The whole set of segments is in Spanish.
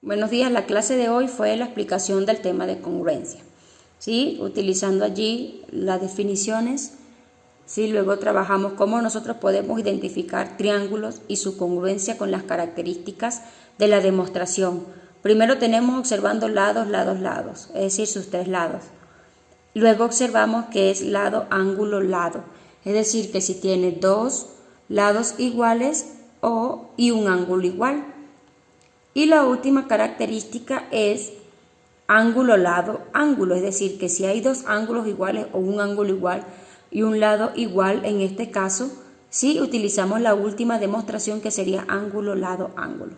Buenos días, la clase de hoy fue la explicación del tema de congruencia, ¿sí? Utilizando allí las definiciones, ¿sí? Luego trabajamos cómo nosotros podemos identificar triángulos y su congruencia con las características de la demostración. Primero tenemos observando lados, lados, lados, es decir, sus tres lados. Luego observamos que es lado, ángulo, lado, es decir, que si tiene dos lados iguales y un ángulo igual. Y la última característica es ángulo, lado, ángulo, es decir, que si hay dos ángulos iguales o un ángulo igual y un lado igual, en este caso, sí utilizamos la última demostración que sería ángulo, lado, ángulo.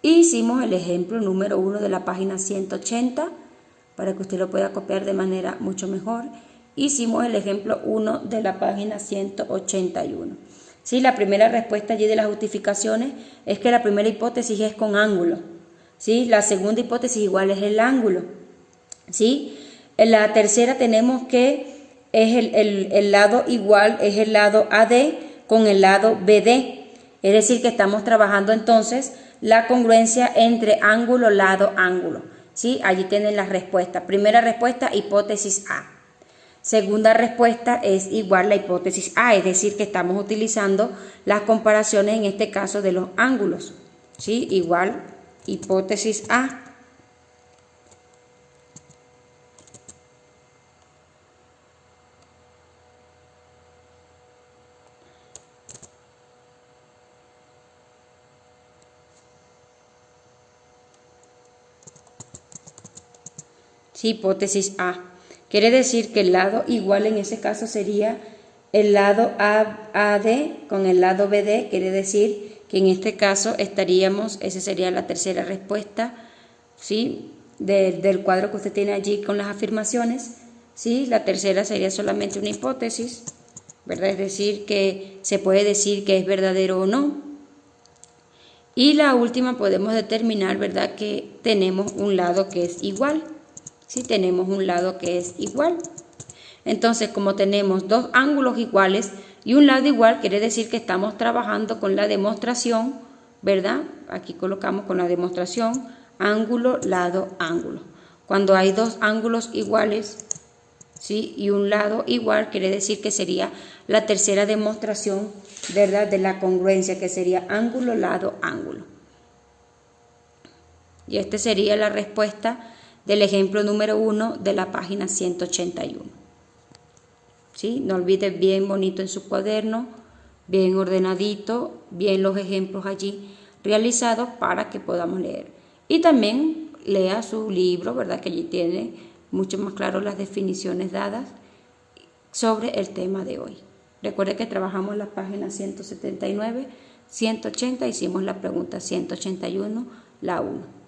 Hicimos el ejemplo número 1 de la página 180 para que usted lo pueda copiar de manera mucho mejor. Hicimos el ejemplo 1 de la página 181. ¿Sí? La primera respuesta allí de las justificaciones es que la primera hipótesis es con ángulo. ¿Sí? La segunda hipótesis igual es el ángulo. ¿Sí? En la tercera tenemos que es el lado igual, es el lado AD con el lado BD. Es decir, que estamos trabajando entonces la congruencia entre ángulo, lado, ángulo. ¿Sí? Allí tienen las respuestas. Primera respuesta, hipótesis A. Segunda respuesta es igual la hipótesis A, es decir, que estamos utilizando las comparaciones en este caso de los ángulos. ¿Sí? Igual hipótesis A. Sí, hipótesis A. Quiere decir que el lado igual en ese caso sería el lado AD con el lado BD. Quiere decir que en este caso estaríamos, esa sería la tercera respuesta, ¿sí? Del cuadro que usted tiene allí con las afirmaciones. ¿Sí? La tercera sería solamente una hipótesis, ¿verdad? Es decir, que se puede decir que es verdadero o no. Y la última podemos determinar, ¿verdad?, que tenemos un lado que es igual. Si tenemos un lado que es igual. Entonces, como tenemos dos ángulos iguales y un lado igual, quiere decir que estamos trabajando con la demostración, ¿verdad? Aquí colocamos con la demostración ángulo, lado, ángulo. Cuando hay dos ángulos iguales, ¿sí?, y un lado igual, quiere decir que sería la tercera demostración, ¿verdad?, de la congruencia, que sería ángulo, lado, ángulo. Y esta sería la respuesta del ejemplo número 1 de la página 181. ¿Sí? No olvide bien bonito en su cuaderno, bien ordenadito, bien los ejemplos allí realizados para que podamos leer. Y también lea su libro, ¿verdad?, que allí tiene mucho más claro las definiciones dadas sobre el tema de hoy. Recuerde que trabajamos las páginas 179, 180, hicimos la pregunta 181, la 1.